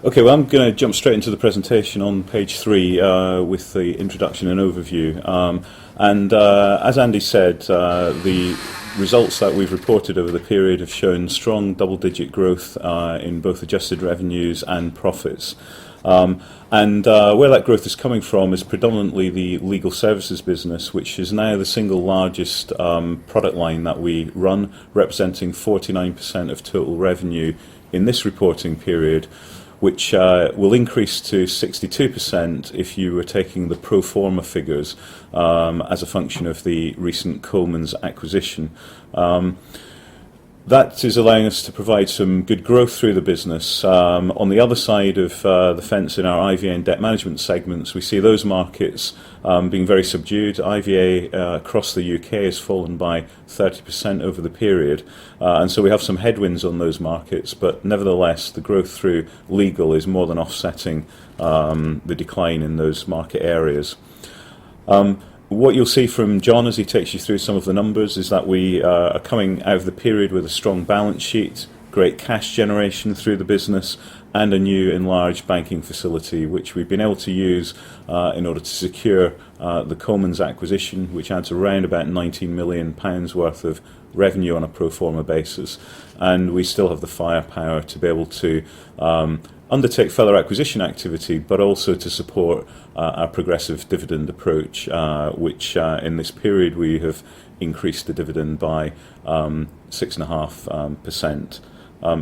Okay, well, I'm going to jump straight into the presentation on page 3 with the introduction and overview. As Andy said, the results that we've reported over the period have shown strong double-digit growth in both adjusted revenues and profits. Where that growth is coming from is predominantly the legal services business, which is now the single largest product line that we run, representing 49% of total revenue in this reporting period, which will increase to 62% if you were taking the pro forma figures as a function of the recent Colemans acquisition. That is allowing us to provide some good growth through the business. On the other side of the fence in our IVA and debt management segments, we see those markets being very subdued. IVA across the UK has fallen by 30% over the period, and so we have some headwinds on those markets, but nevertheless the growth through legal is more than offsetting the decline in those market areas. What you'll see from John as he takes you through some of the numbers is that we are coming out of the period with a strong balance sheet, great cash generation through the business, and a new enlarged banking facility, which we've been able to use in order to secure the Colemans acquisition, which adds around about £19 million worth of revenue on a pro forma basis. And we still have the firepower to be able to undertake further acquisition activity, but also to support our progressive dividend approach, which in this period we have increased the dividend by 6.5%.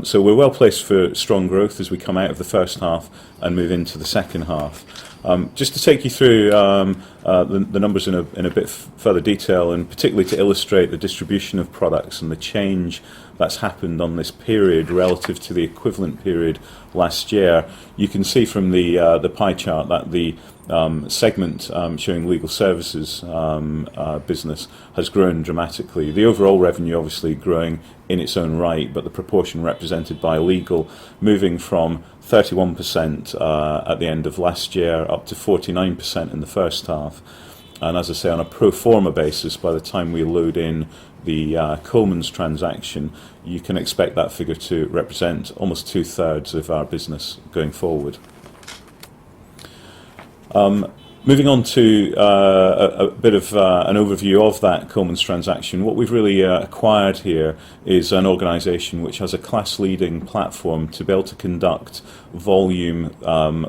So we're well placed for strong growth as we come out of the first half and move into the second half. Just to take you through the numbers in a bit further detail, and particularly to illustrate the distribution of products and the change that's happened on this period relative to the equivalent period last year, you can see from the pie chart that the segment showing legal services business has grown dramatically. The overall revenue obviously growing in its own right, but the proportion represented by legal moving from 31% at the end of last year up to 49% in the first half. And as I say, on a pro forma basis, by the time we load in the Colemans transaction, you can expect that figure to represent almost 2/3 of our business going forward. Moving on to a bit of an overview of that Colemans transaction, what we've really acquired here is an organisation which has a class-leading platform to be able to conduct volume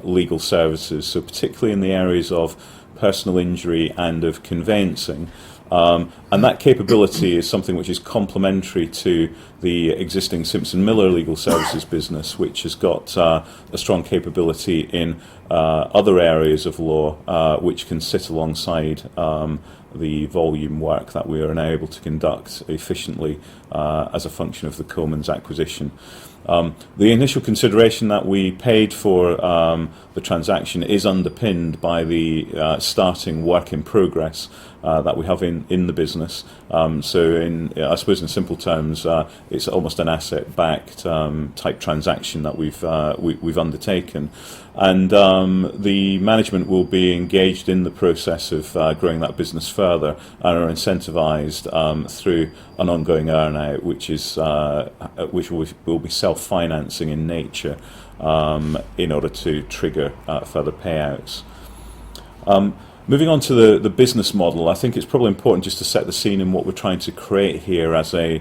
legal services, so particularly in the areas of personal injury and of conveyancing. And that capability is something which is complementary to the existing Simpson Miller Legal Services business, which has got a strong capability in other areas of law, which can sit alongside the volume work that we are now able to conduct efficiently as a function of the Colemans acquisition. The initial consideration that we paid for the transaction is underpinned by the starting work in progress that we have in the business. So I suppose in simple terms, it's almost an asset-backed type transaction that we've undertaken. And the management will be engaged in the process of growing that business further and are incentivised through an ongoing earn-out, which will be self-financing in nature in order to trigger further payouts. Moving on to the business model, I think it's probably important just to set the scene in what we're trying to create here as a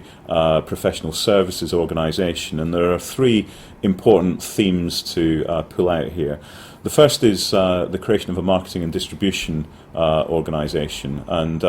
professional services organisation, and there are 3 important themes to pull out here. The first is the creation of a marketing and distribution organisation, and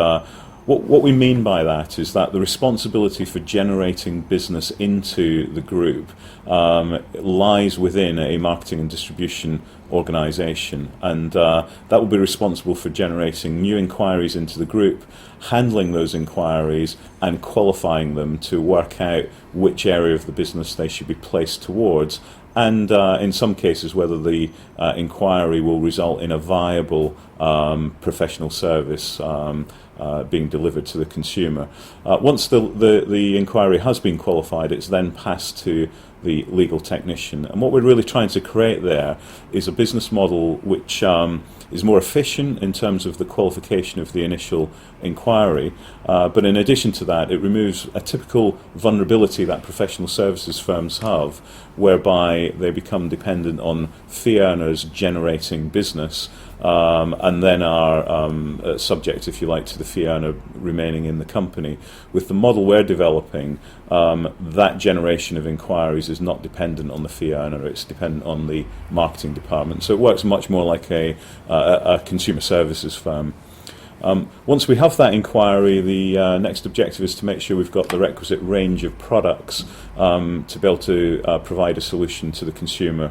what we mean by that is that the responsibility for generating business into the group lies within a marketing and distribution organisation, and that will be responsible for generating new inquiries into the group, handling those inquiries and qualifying them to work out which area of the business they should be placed towards, and in some cases whether the inquiry will result in a viable professional service being delivered to the consumer. Once the inquiry has been qualified, it's then passed to the legal technician. And what we're really trying to create there is a business model which is more efficient in terms of the qualification of the initial inquiry, but in addition to that, it removes a typical vulnerability that professional services firms have, whereby they become dependent on fee earners generating business, and then are subject, if you like, to the fee earner remaining in the company. With the model we're developing, that generation of inquiries is not dependent on the fee earner, it's dependent on the marketing department. So it works much more like a consumer services firm. Once we have that inquiry, the next objective is to make sure we've got the requisite range of products to be able to provide a solution to the consumer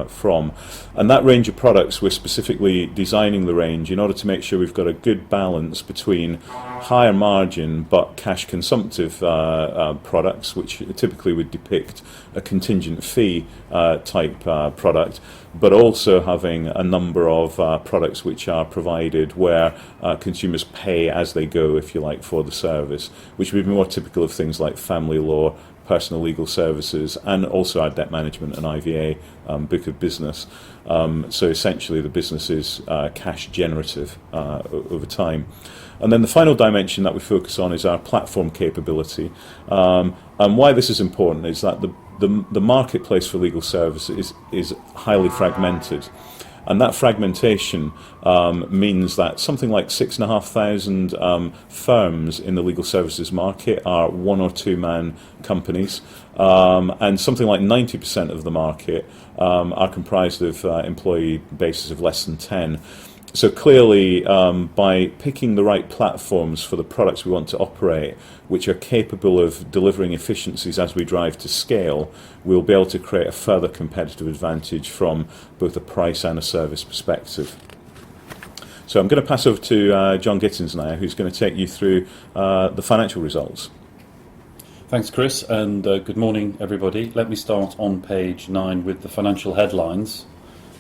from. And that range of products, we're specifically designing the range in order to make sure we've got a good balance between higher margin but cash consumptive products, which typically would depict a contingent fee type product, but also having a number of products which are provided where consumers pay as they go, if you like, for the service, which would be more typical of things like family law, personal legal services, and also our debt management and IVA book of business. So essentially the business is cash generative over time. And then the final dimension that we focus on is our platform capability. And why this is important is that the marketplace for legal services is highly fragmented. And that fragmentation means that something like 6,500 firms in the legal services market are one or two man companies, and something like 90% of the market are comprised of employee bases of less than 10. So clearly, by picking the right platforms for the products we want to operate, which are capable of delivering efficiencies as we drive to scale, we'll be able to create a further competitive advantage from both a price and a service perspective. So I'm going to pass over to John Gittins now, who's going to take you through the financial results. Thanks, Chris, and good morning, everybody. Let me start on page 9 with the financial headlines.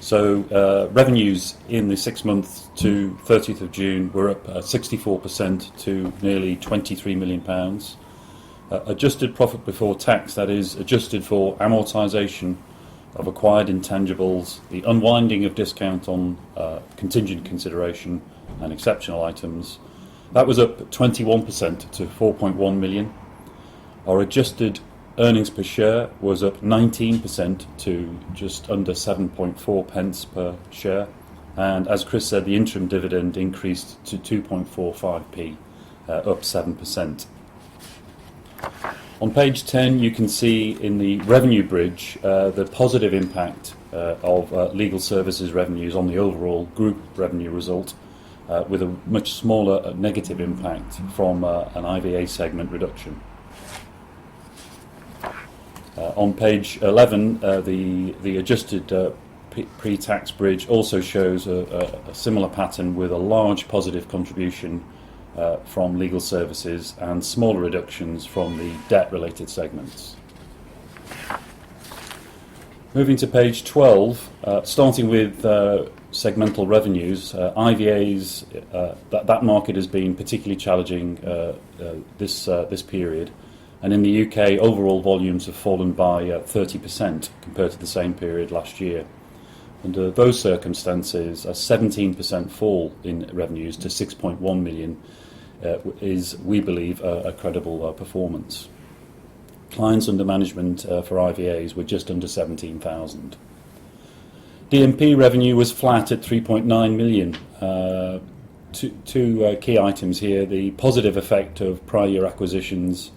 So revenues in the 6 months to 30th of June were up 64% to nearly £23 million. Adjusted profit before tax, that is, adjusted for amortisation of acquired intangibles, the unwinding of discount on contingent consideration and exceptional items, that was up 21% to 4.1 million. Our adjusted earnings per share was up 19% to just under 7.4 pence per share, and as Chris said, the interim dividend increased to 2.45p, up 7%. On page 10 you can see in the revenue bridge the positive impact of legal services revenues on the overall group revenue result, with a much smaller negative impact from an IVA segment reduction. On page 11, the adjusted pre-tax bridge also shows a similar pattern, with a large positive contribution from legal services and smaller reductions from the debt-related segments. Moving to page 12, starting with segmental revenues, IVAs, that market has been particularly challenging this period. And in the UK, overall volumes have fallen by 30% compared to the same period last year. Under those circumstances, a 17% fall in revenues to 6.1 million is, we believe, a credible performance. Clients under management for IVAs were just under 17,000. DMP revenue was flat at 3.9 million. Two key items here: the positive effect of prior year acquisitions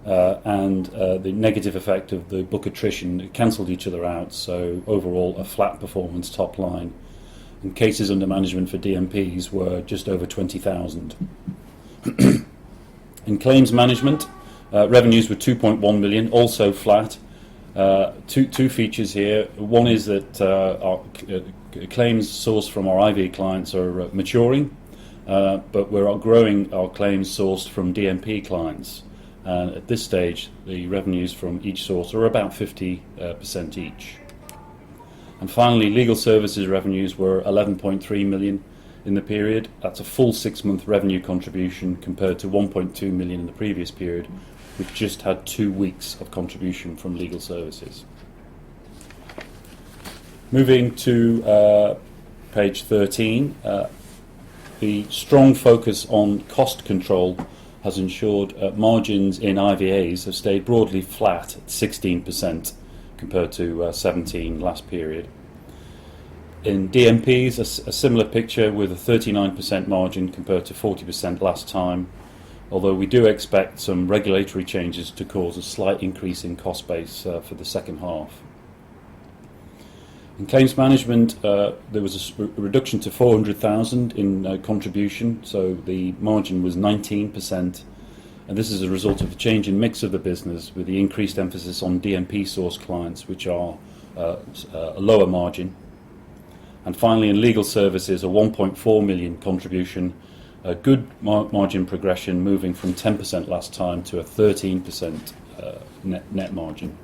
and the negative effect of the book attrition cancelled each other out, so overall a flat performance top line. And cases under management for DMPs were just over 20,000. In claims management, revenues were 2.1 million, also flat. Two features here. One is that our claims sourced from our IV clients are maturing, but we're growing our claims sourced from DMP clients. And at this stage, the revenues from each source are about 50% each. And finally, legal services revenues were 11.3 million. in the period. That's a full 6-month revenue contribution compared to 1.2 million in the previous period, which just had 2 weeks of contribution from legal services. Moving to page 13, the strong focus on cost control has ensured margins in IVAs have stayed broadly flat at 16% compared to 17% last period. In DMPs, a similar picture with a 39% margin compared to 40% last time, although we do expect some regulatory changes to cause a slight increase in cost base for the second half. In claims management, there was a reduction to 400,000 in contribution, so the margin was 19%, and this is a result of the change in mix of the business with the increased emphasis on DMP source clients, which are a lower margin. And finally, in legal services, a 1.4 million contribution, a good margin progression, moving from 10% last time to a 13% net margin.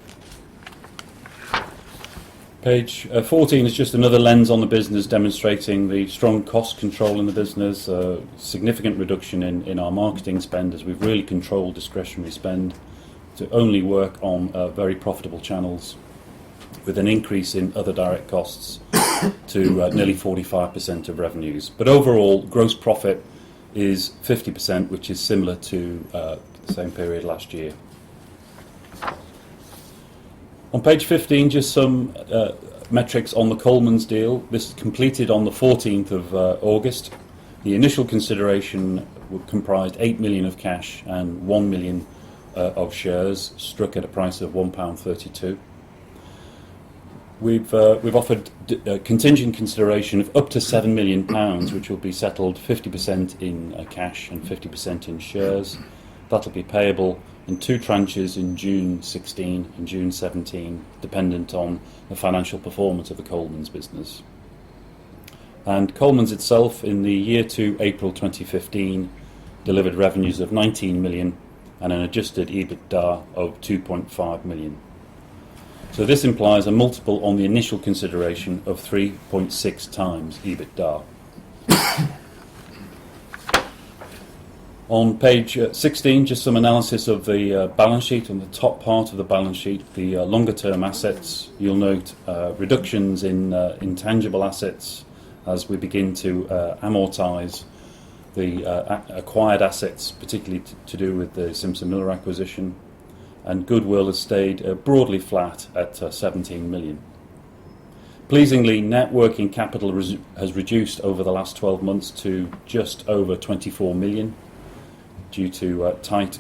Page 14 is just another lens on the business, demonstrating the strong cost control in the business, significant reduction in our marketing spend as we've really controlled discretionary spend to only work on very profitable channels, with an increase in other direct costs to nearly 45% of revenues. But overall, gross profit is 50%, which is similar to the same period last year. On page 15, just some metrics on the Colemans deal. This is completed on the 14th of August. The initial consideration comprised 8 million of cash and 1 million of shares, struck at a price of £1.32. We've offered contingent consideration of up to £7 million, which will be settled 50% in cash and 50% in shares. That'll be payable in 2 tranches in June 16 and June 17, dependent on the financial performance of the Colemans business. And Colemans itself, in the year to April 2015, delivered revenues of 19 million and an adjusted EBITDA of 2.5 million. So this implies a multiple on the initial consideration of 3.6 times EBITDA. On page 16, just some analysis of the balance sheet. On the top part of the balance sheet, the longer-term assets, you'll note reductions in intangible assets as we begin to amortise the acquired assets, particularly to do with the Simpson Miller acquisition. And goodwill has stayed broadly flat at 17 million. Pleasingly, net working capital has reduced over the last 12 months to just over 24 million due to tight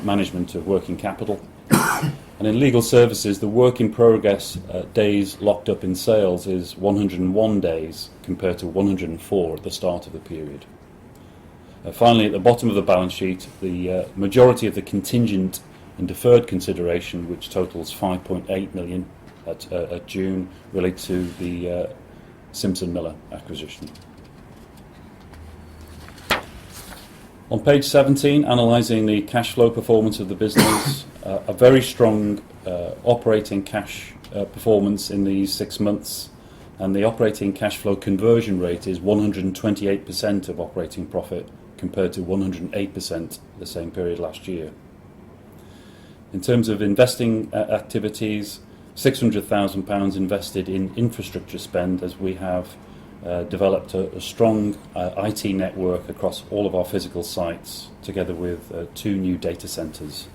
management of working capital. And in legal services, the work in progress days locked up in sales is 101 days compared to 104 at the start of the period. Finally, at the bottom of the balance sheet, the majority of the contingent and deferred consideration, which totals 5.8 million at June, relates to the Simpson Miller acquisition. On page 17, analysing the cash flow performance of the business, a very strong operating cash performance in these 6 months, and the operating cash flow conversion rate is 128% of operating profit compared to 108% the same period last year. In terms of investing activities, £600,000 invested in infrastructure spend as we have developed a strong IT network across all of our physical sites, together with 2 new data centres.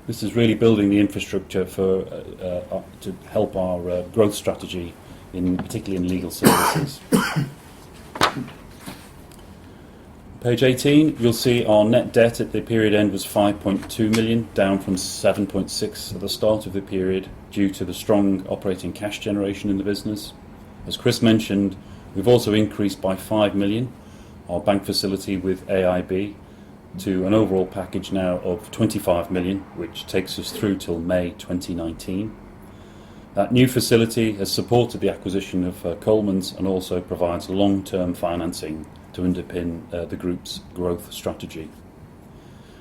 This is really building the infrastructure to help our growth strategy, particularly in legal services. Page 18, you'll see our net debt at the period end was 5.2 million, down from 7.6 at the start of the period due to the strong operating cash generation in the business. As Chris mentioned, we've also increased by 5 million our bank facility with AIB to an overall package now of 25 million, which takes us through till May 2019. That new facility has supported the acquisition of Colemans and also provides long-term financing to underpin the group's growth strategy.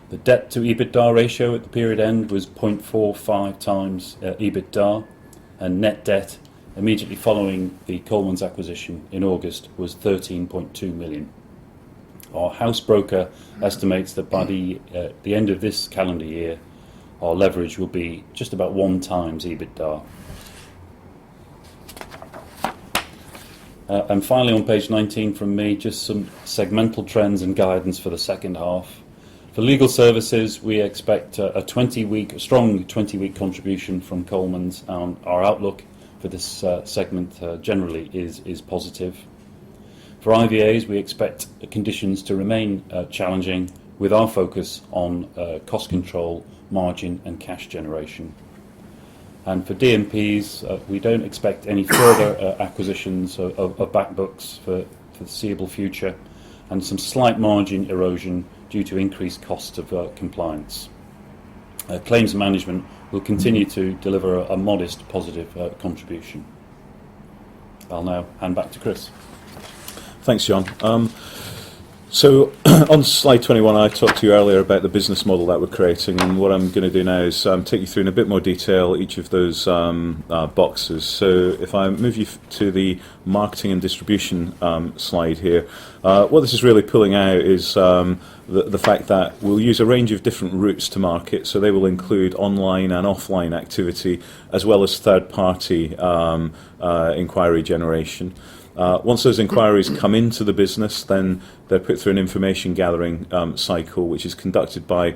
The debt to EBITDA ratio at the period end was 0.45 times EBITDA, and net debt immediately following the Colemans acquisition in August was 13.2 million. Our house broker estimates that by the end of this calendar year, our leverage will be just about 1 times EBITDA. And finally, on page 19 from me, just some segmental trends and guidance for the second half. For legal services, we expect a strong 20-week contribution from Colemans. Our outlook for this segment generally is positive. For IVAs, we expect conditions to remain challenging, with our focus on cost control, margin and cash generation. And for DMPs, we don't expect any further acquisitions of back books for the foreseeable future, and some slight margin erosion due to increased costs of compliance. Claims management will continue to deliver a modest positive contribution. I'll now hand back to Chris. Thanks, John. So on slide 21, I talked to you earlier about the business model that we're creating, and what I'm going to do now is take you through in a bit more detail each of those boxes. So if I move you to the marketing and distribution slide here, what this is really pulling out is the fact that we'll use a range of different routes to market, so they will include online and offline activity, as well as third-party inquiry generation. Once those inquiries come into the business, then they're put through an information gathering cycle, which is conducted by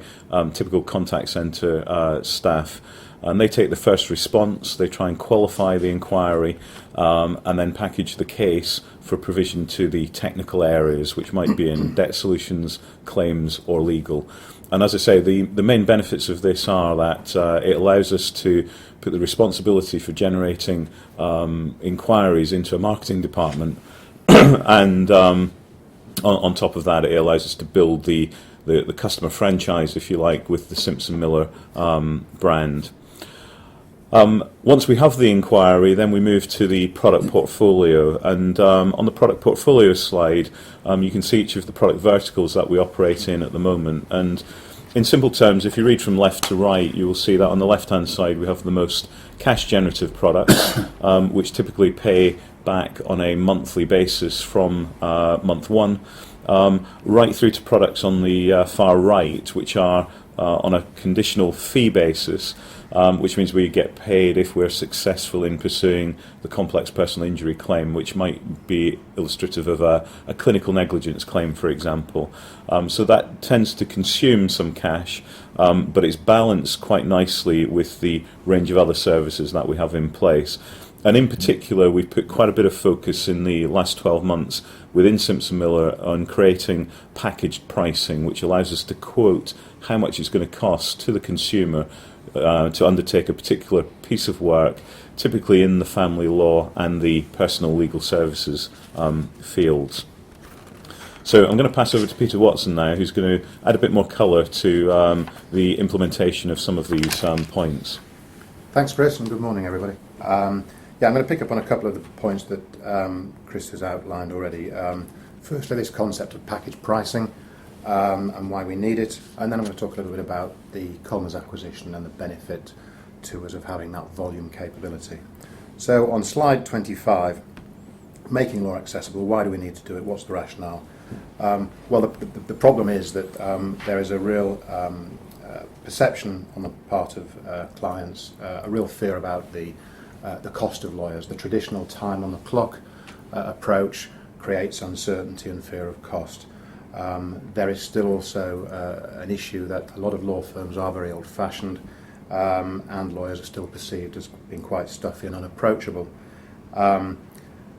typical contact centre staff. And they take the first response, they try and qualify the inquiry, and then package the case for provision to the technical areas, which might be in debt solutions, claims or legal. And as I say, the main benefits of this are that it allows us to put the responsibility for generating inquiries into a marketing department, and on top of that, it allows us to build the customer franchise, if you like, with the Simpson Miller brand. Once we have the inquiry, then we move to the product portfolio, and on the product portfolio slide, you can see each of the product verticals that we operate in at the moment. And in simple terms, if you read from left to right, you will see that on the left-hand side we have the most cash-generative products, which typically pay back on a monthly basis from month one, right through to products on the far right, which are on a conditional fee basis, which means we get paid if we're successful in pursuing the complex personal injury claim, which might be illustrative of a clinical negligence claim, for example. So that tends to consume some cash, but it's balanced quite nicely with the range of other services that we have in place. And in particular, we've put quite a bit of focus in the last 12 months within Simpson Miller on creating packaged pricing, which allows us to quote how much it's going to cost to the consumer to undertake a particular piece of work, typically in the family law and the personal legal services fields. So I'm going to pass over to Peter Watson now, who's going to add a bit more colour to the implementation of some of these points. Thanks, Chris, and good morning, everybody. I'm going to pick up on a couple of the points that Chris has outlined already. Firstly, this concept of package pricing and why we need it, and then I'm going to talk a little bit about the Colemans acquisition and the benefit to us of having that volume capability. So on slide 25, making law accessible, why do we need to do it? What's the rationale? Well, the problem is that there is a real perception on the part of clients, a real fear about the cost of lawyers. The traditional time on the clock approach creates uncertainty and fear of cost. There is still also an issue that a lot of law firms are very old-fashioned, and lawyers are still perceived as being quite stuffy and unapproachable.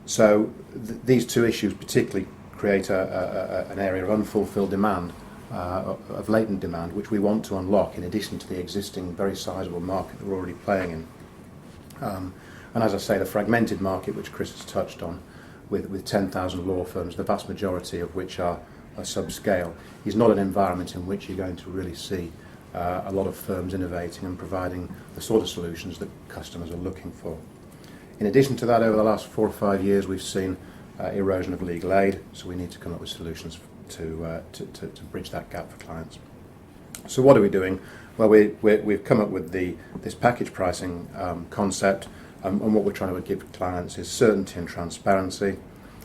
So these two issues particularly create an area of unfulfilled demand, of latent demand, which we want to unlock in addition to the existing very sizable market that we're already playing in. And as I say, the fragmented market, which Chris has touched on, with 10,000 law firms, the vast majority of which are subscale, is not an environment in which you're going to really see a lot of firms innovating and providing the sort of solutions that customers are looking for. In addition to that, over the last 4 or 5 years, we've seen erosion of legal aid, so we need to come up with solutions to bridge that gap for clients. So what are we doing? Well, we've come up with this package pricing concept, And what we're trying to give clients is certainty and transparency.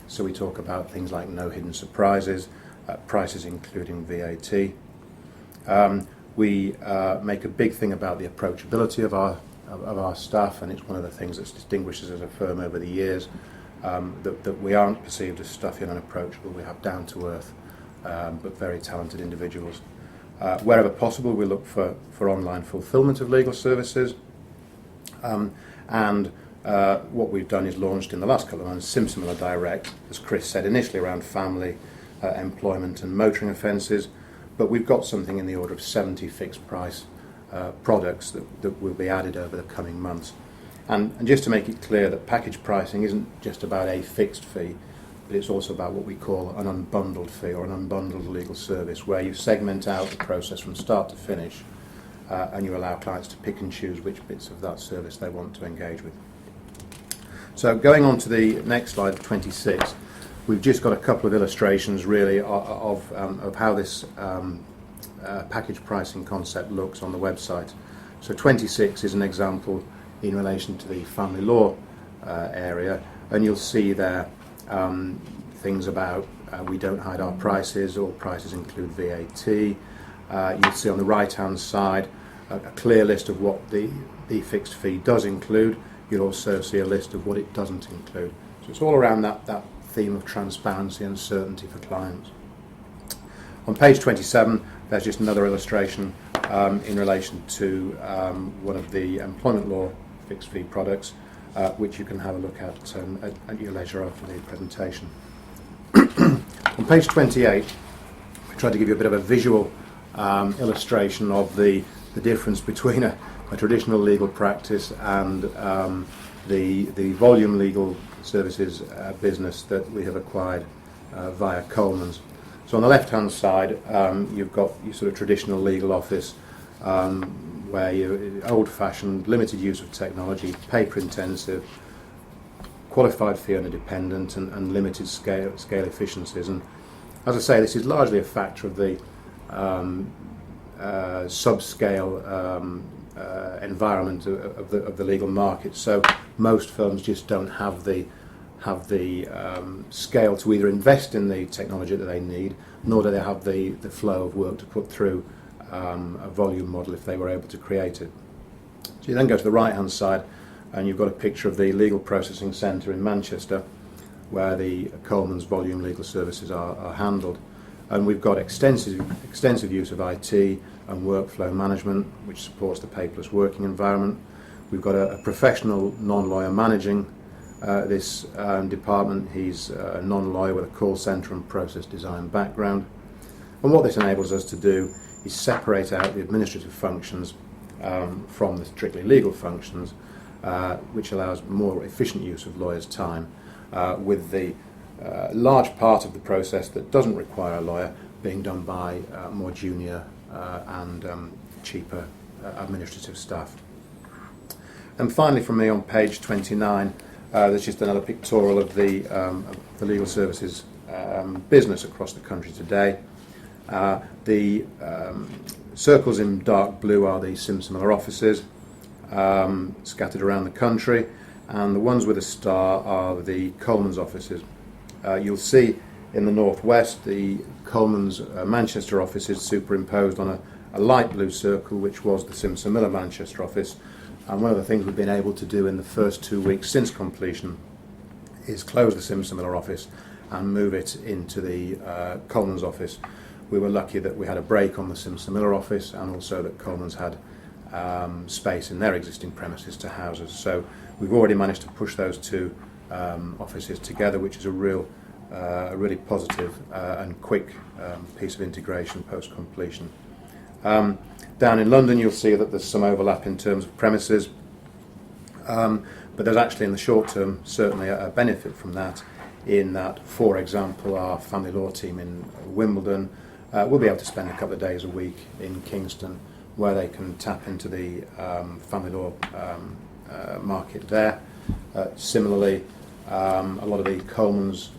So we talk about things like no hidden surprises, prices including VAT. We make a big thing about the approachability of our staff, and it's one of the things that's distinguished us as a firm over the years, that we aren't perceived as stuffy and unapproachable. We have down-to-earth but very talented individuals. Wherever possible, we look for online fulfilment of legal services, and what we've done is launched in the last couple of months Simsimilar Direct, as Chris said, initially around family, employment and motoring offences, but we've got something in the order of 70 fixed price products that will be added over the coming months. And just to make it clear that package pricing isn't just about a fixed fee, but it's also about what we call an unbundled fee or an unbundled legal service, where you segment out the process from start to finish, and you allow clients to pick and choose which bits of that service they want to engage with. So going on to the next slide, 26, we've just got a couple of illustrations really of how this package pricing concept looks on the website. So 26 is an example in relation to the family law area, and you'll see there things about we don't hide our prices, all prices include VAT. You'll see on the right hand side a clear list of what the fixed fee does include. You'll also see a list of what it doesn't include. So it's all around that theme of transparency and certainty for clients. On page 27 there's just another illustration in relation to one of the employment law fixed fee products, which you can have a look at your leisure after the presentation. On page 28, we tried to give you a bit of a visual illustration of the difference between a traditional legal practice and the volume legal services business that we have acquired via Colemans. So on the left-hand side, you've got your sort of traditional legal office, where you're old-fashioned, limited use of technology, paper-intensive, qualified fee earner dependent, and limited scale efficiencies. And as I say, this is largely a factor of the subscale environment of the legal market. So most firms just don't have the scale to either invest in the technology that they need, nor do they have the flow of work to put through a volume model if they were able to create it. So you then go to the right hand side and you've got a picture of the legal processing centre in Manchester, where the Colemans volume legal services are handled. And we've got extensive use of IT and workflow management, which supports the paperless working environment. We've got a professional non-lawyer managing this department. He's a non-lawyer with a call centre and process design background. And what this enables us to do is separate out the administrative functions from the strictly legal functions, which allows more efficient use of lawyers' time, with the large part of the process that doesn't require a lawyer being done by more junior and cheaper administrative staff. And finally, from me on page 29, there's just another pictorial of the legal services business across the country today. The circles in dark blue are the Simsimilar offices scattered around the country, and the ones with a star are the Colemans offices. You'll see in the northwest the Colemans Manchester office is superimposed on a light blue circle, which was the Simsimilar Manchester office. And one of the things we've been able to do in the first 2 weeks since completion is close the Simsimilar office and move it into the Colemans office. We were lucky that we had a break on the Simsimilar office, and also that Colemans had space in their existing premises to house us. So we've already managed to push those two offices together, which is a really positive and quick piece of integration post-completion. Down in London, you'll see that there's some overlap in terms of premises, but there's actually in the short term certainly a benefit from that, in that, for example, our family law team in Wimbledon will be able to spend a couple of days a week in Kingston, where they can tap into the family law market there. Similarly, a lot of the Colemans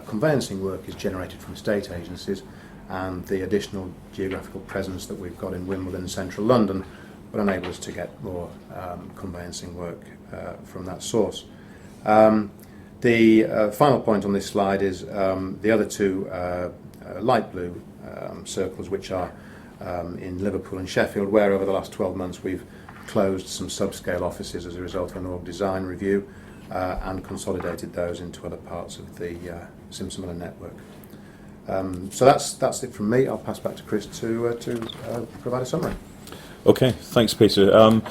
conveyancing work is generated from estate agencies, and the additional geographical presence that we've got in Wimbledon and central London will enable us to get more conveyancing work from that source. The final point on this slide is the other two light blue circles, which are in Liverpool and Sheffield, where over the last 12 months we've closed some subscale offices as a result of an org design review and consolidated those into other parts of the Simpson Miller network. So that's it from me. I'll pass back to Chris to provide a summary. Okay, thanks, Peter.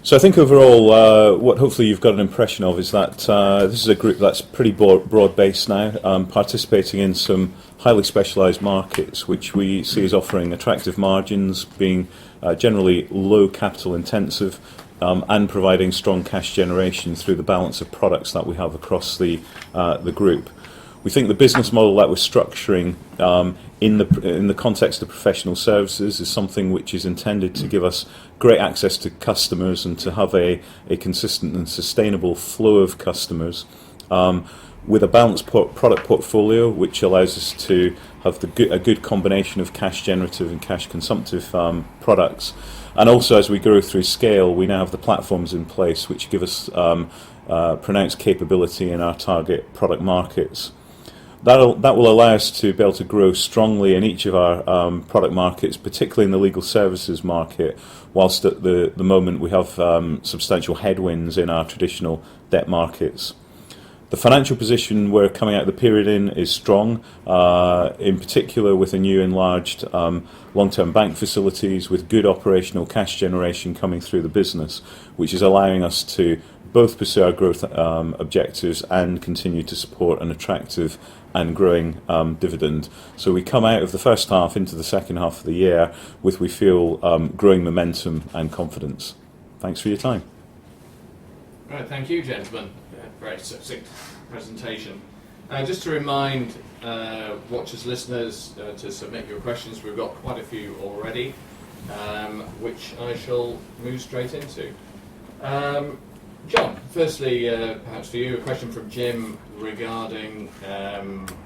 So I think overall, what hopefully you've got an impression of is that this is a group that's pretty broad-based now, participating in some highly specialised markets, which we see as offering attractive margins, being generally low capital intensive, and providing strong cash generation through the balance of products that we have across the group. We think the business model that we're structuring in the context of professional services is something which is intended to give us great access to customers and to have a consistent and sustainable flow of customers, with a balanced product portfolio which allows us to have a good combination of cash generative and cash consumptive products. And also, as we grow through scale, we now have the platforms in place which give us pronounced capability in our target product markets. That will allow us to be able to grow strongly in each of our product markets, particularly in the legal services market, whilst at the moment we have substantial headwinds in our traditional debt markets. The financial position we're coming out of the period in is strong, in particular with a new enlarged long-term bank facilities with good operational cash generation coming through the business, which is allowing us to both pursue our growth objectives and continue to support an attractive and growing dividend. So we come out of the first half into the second half of the year with, we feel, growing momentum and confidence. Thanks for your time. Right, thank you, gentlemen. Very succinct presentation. Just to remind watchers, listeners, to submit your questions. We've got quite a few already, which I shall move straight into. John, firstly, perhaps for you, a question from Jim regarding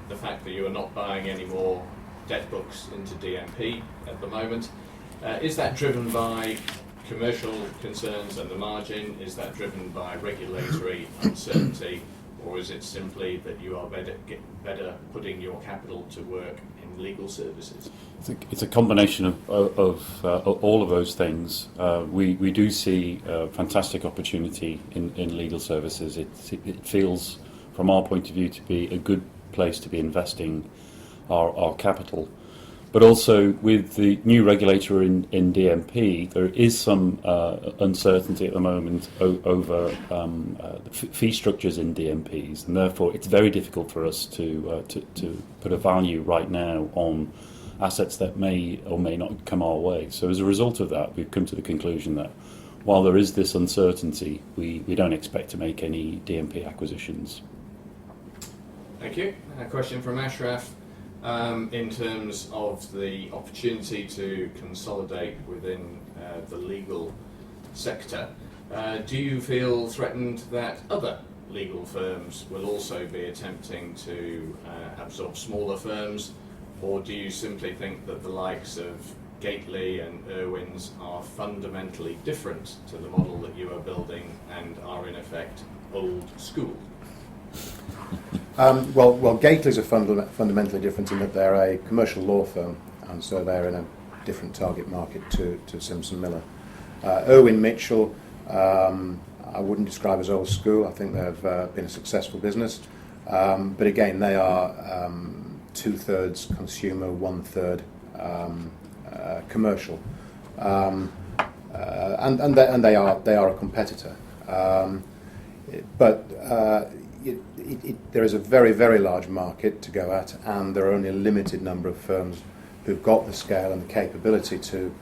the fact that you are not buying any more debt books into DMP at the moment. Is that driven by commercial concerns and the margin? Is that driven by regulatory uncertainty? Or is it simply that you are better putting your capital to work in legal services? I think it's a combination of all of those things. We do see a fantastic opportunity in legal services. It feels, from our point of view, to be a good place to be investing our capital. But also with the new regulator in DMP, there is some uncertainty at the moment over the fee structures in DMPs, and therefore it's very difficult for us to put a value right now on assets that may or may not come our way. So as a result of that, we've come to the conclusion that while there is this uncertainty, we don't expect to make any DMP acquisitions. Thank you. A question from Ashraf. In terms of the opportunity to consolidate within the legal sector, do you feel threatened that other legal firms will also be attempting to absorb smaller firms, or do you simply think that the likes of Gately and Irwin's are fundamentally different to the model that you are building and are in effect old school? Well, Gately's are fundamentally different in that they're a commercial law firm, and so they're in a different target market to Simpson Miller. Irwin Mitchell, I wouldn't describe as old school. I think they've been a successful business, but again, they are 2/3 consumer, 1/3 commercial, and they are a competitor. But there is a very, very large market to go at, and there are only a limited number of firms who've got the scale and the capability to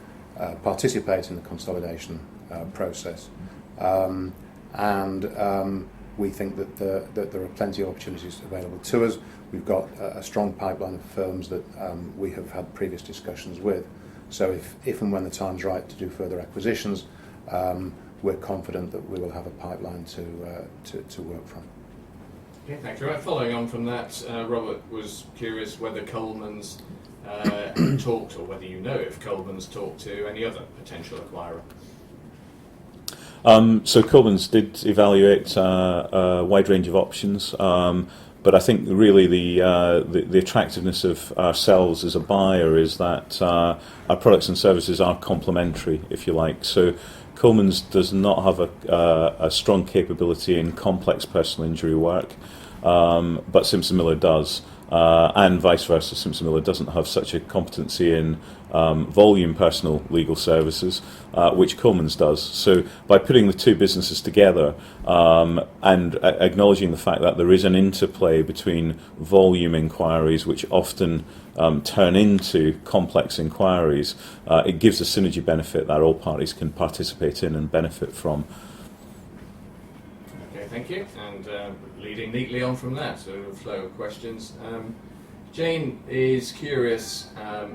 participate in the consolidation process. We think that there are plenty of opportunities available to us. We've got a strong pipeline of firms that we have had previous discussions with. So if and when the time's right to do further acquisitions, we're confident that we will have a pipeline to work from. Okay, thank you. Right, following on from that, Robert was curious whether Colemans talked, or whether you know if Colemans talked to any other potential acquirer. So Colemans did evaluate a wide range of options, but I think really the attractiveness of ourselves as a buyer is that our products and services are complementary, if you like. So Colemans does not have a strong capability in complex personal injury work, but Simpson Miller does. And vice versa, Simpson Miller doesn't have such a competency in volume personal legal services, which Colemans does. So by putting the two businesses together and acknowledging the fact that there is an interplay between volume inquiries, which often turn into complex inquiries, it gives a synergy benefit that all parties can participate in and benefit from. Okay, thank you. And leading neatly on from that, so a flow of questions. Jane is curious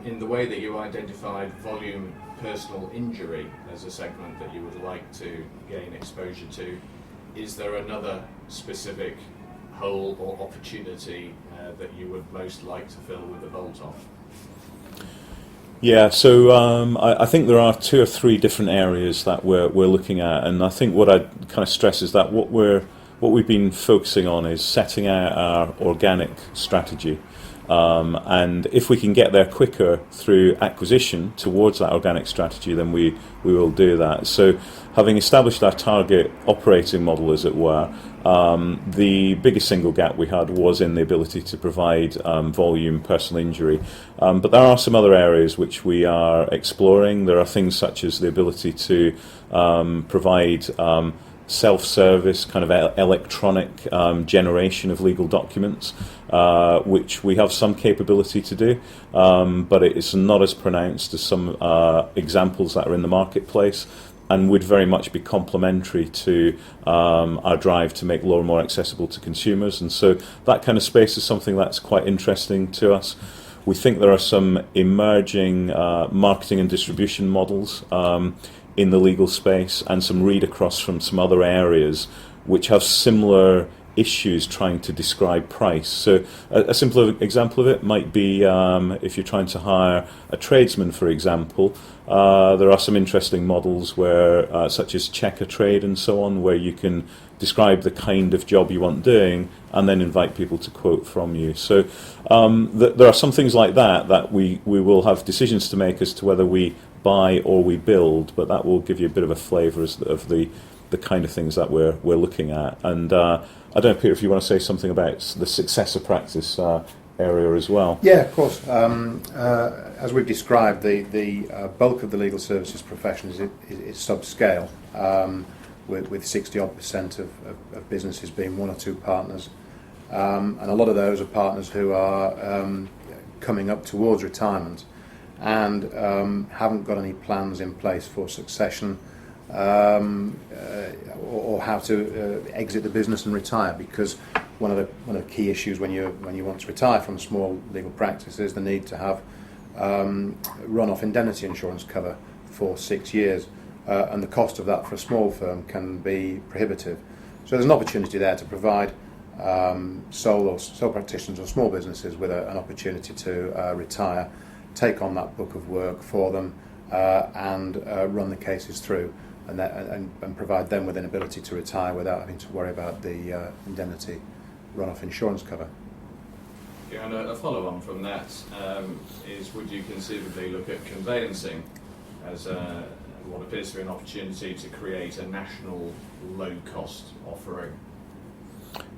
in the way that you identified volume personal injury as a segment that you would like to gain exposure to. Is there another specific hole or opportunity that you would most like to fill with a bolt-on? Yeah, so I think there are 2 or 3 different areas that we're looking at, and I think what I'd kind of stress is that what we've been focusing on is setting out our organic strategy. And if we can get there quicker through acquisition towards that organic strategy, then we will do that. So having established our target operating model, as it were, the biggest single gap we had was in the ability to provide volume personal injury. But there are some other areas which we are exploring. There are things such as the ability to provide self-service, kind of electronic generation of legal documents, which we have some capability to do, but it's not as pronounced as some examples that are in the marketplace, and would very much be complementary to our drive to make law more accessible to consumers. And so that kind of space is something that's quite interesting to us. We think there are some emerging marketing and distribution models in the legal space, and some read across from some other areas which have similar issues trying to describe price. So a simple example of it might be if you're trying to hire a tradesman, for example, there are some interesting models where such as check a trade and so on, where you can describe the kind of job you want doing and then invite people to quote from you. So there are some things like that we will have decisions to make as to whether we buy or we build, but that will give you a bit of a flavour of the kind of things that we're looking at. And I don't know, Peter, if you want to say something about the successor practice area as well. Yeah, of course. As we've described, the bulk of the legal services profession is subscale, with 60-odd% of businesses being 1 or 2 partners. And a lot of those are partners who are coming up towards retirement and haven't got any plans in place for succession, or how to exit the business and retire, because one of the key issues when you want to retire from a small legal practice is the need to have run-off indemnity insurance cover for 6 years, and the cost of that for a small firm can be prohibitive. So there's an opportunity there to provide sole practitioners or small businesses with an opportunity to retire, take on that book of work for them, and run the cases through, and provide them with an ability to retire without having to worry about the indemnity run-off insurance cover. Yeah, and a follow-on from that is, would you conceivably look at conveyancing as what appears to be an opportunity to create a national low-cost offering?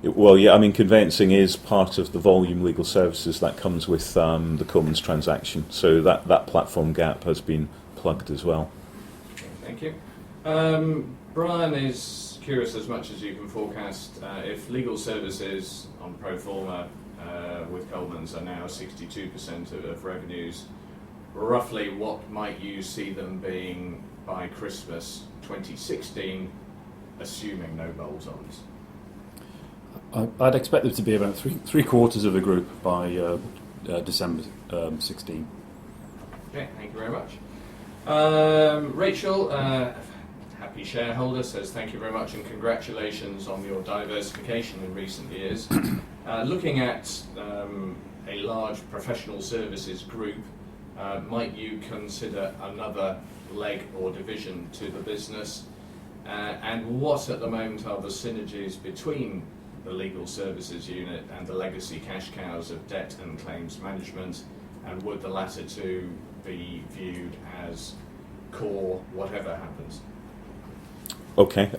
Well, yeah, I mean, conveyancing is part of the volume legal services that comes with the Colemans transaction, so that platform gap has been plugged as well. Okay, thank you. Brian is curious, as much as you can forecast, if legal services on pro forma with Colemans are now 62% of revenues, roughly what might you see them being by Christmas 2016, assuming no bolt-ons? I'd expect them to be about three quarters of the group by December 16. Okay, thank you very much. Rachel, happy shareholder, says thank you very much and congratulations on your diversification in recent years. Looking at a large professional services group, might you consider another leg or division to the business? and what at the moment are the synergies between the legal services unit and the legacy cash cows of debt and claims management, and would the latter two be viewed as core whatever happens? Okay,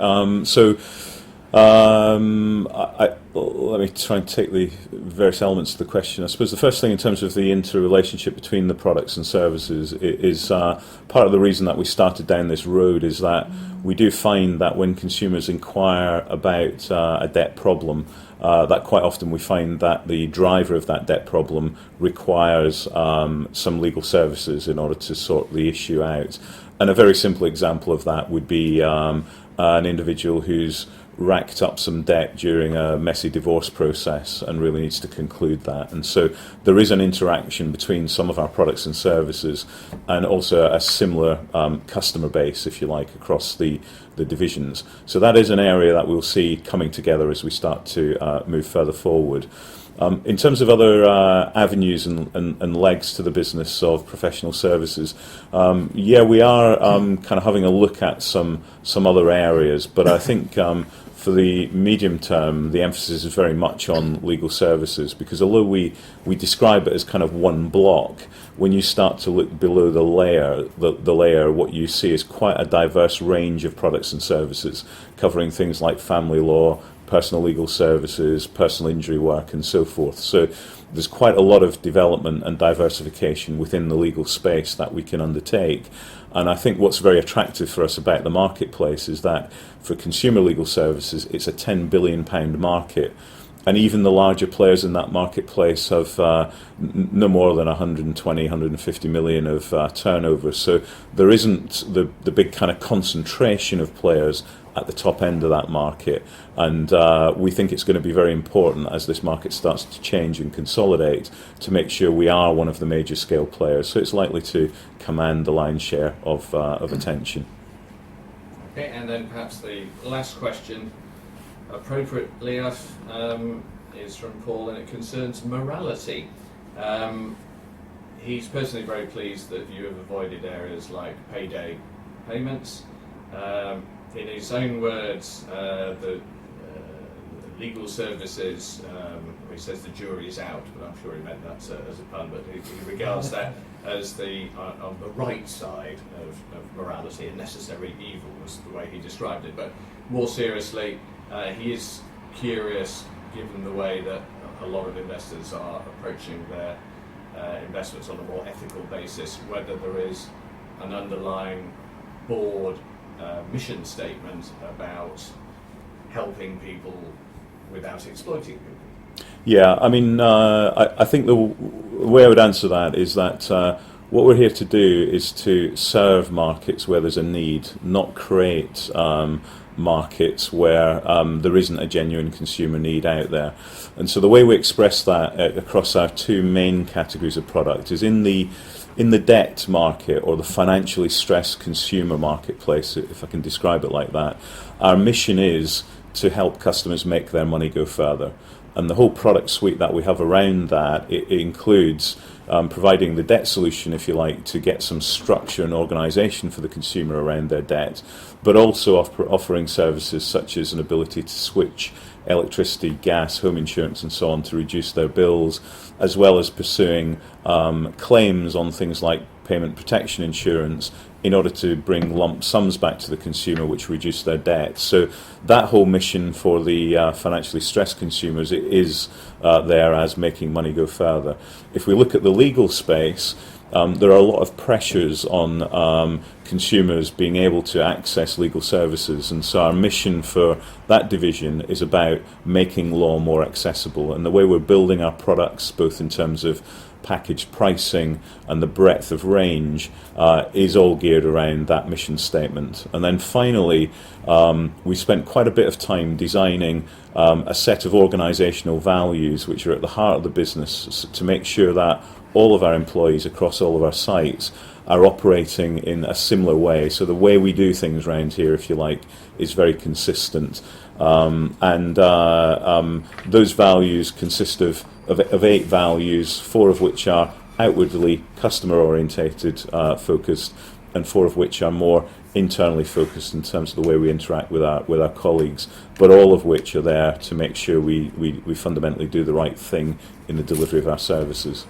let me try and take the various elements of the question. I suppose the first thing in terms of the interrelationship between the products and services is part of the reason that we started down this road is that we do find that when consumers inquire about a debt problem, that quite often we find that the driver of that debt problem requires some legal services in order to sort the issue out. And a very simple example of that would be an individual who's racked up some debt during a messy divorce process and really needs to conclude that. And so there is an interaction between some of our products and services and also a similar customer base, if you like, across the divisions. So that is an area that we'll see coming together as we start to move further forward. In terms of other avenues and legs to the business of professional services, we are kind of having a look at some other areas, but I think for the medium term, the emphasis is very much on legal services, because although we describe it as kind of one block, when you start to look below the layer, what you see is quite a diverse range of products and services, covering things like family law, personal legal services, personal injury work, and so forth. So there's quite a lot of development and diversification within the legal space that we can undertake. And I think what's very attractive for us about the marketplace is that for consumer legal services, it's a £10 billion market. And even the larger players in that marketplace have no more than 120, 150 million of turnover. So there isn't the big kind of concentration of players at the top end of that market. And we think it's going to be very important as this market starts to change and consolidate to make sure we are one of the major scale players. So it's likely to command the lion's share of attention. Okay, and then perhaps the last question, appropriately enough, is from Paul, and it concerns morality. He's personally very pleased that you have avoided areas like payday payments. In his own words, the legal services, he says the jury is out, but I'm sure he meant that as a pun, but he regards that as on the right side of morality, a necessary evil was the way he described it. But more seriously, he is curious, given the way that a lot of investors are approaching their investments on a more ethical basis, whether there is an underlying board mission statement about helping people without exploiting people. Yeah, I mean, I think the way I would answer that is that what we're here to do is to serve markets where there's a need, not create markets where there isn't a genuine consumer need out there. And so the way we express that across our two main categories of product is in the debt market, or the financially stressed consumer marketplace, if I can describe it like that. Our mission is to help customers make their money go further. And the whole product suite that we have around that, it includes providing the debt solution, if you like, to get some structure and organisation for the consumer around their debt, but also offering services such as an ability to switch electricity, gas, home insurance and so on to reduce their bills, as well as pursuing claims on things like payment protection insurance in order to bring lump sums back to the consumer which reduce their debt. So that whole mission for the financially stressed consumers is there as making money go further. If we look at the legal space, there are a lot of pressures on consumers being able to access legal services, and so our mission for that division is about making law more accessible. And the way we're building our products, both in terms of package pricing and the breadth of range, is all geared around that mission statement. And then finally, we spent quite a bit of time designing a set of organisational values which are at the heart of the business to make sure that all of our employees across all of our sites are operating in a similar way. So the way we do things around here, if you like, is very consistent. And those values consist of 8 values, 4 of which are outwardly customer orientated, focused, and 4 of which are more internally focused in terms of the way we interact with our colleagues, but all of which are there to make sure we fundamentally do the right thing in the delivery of our services.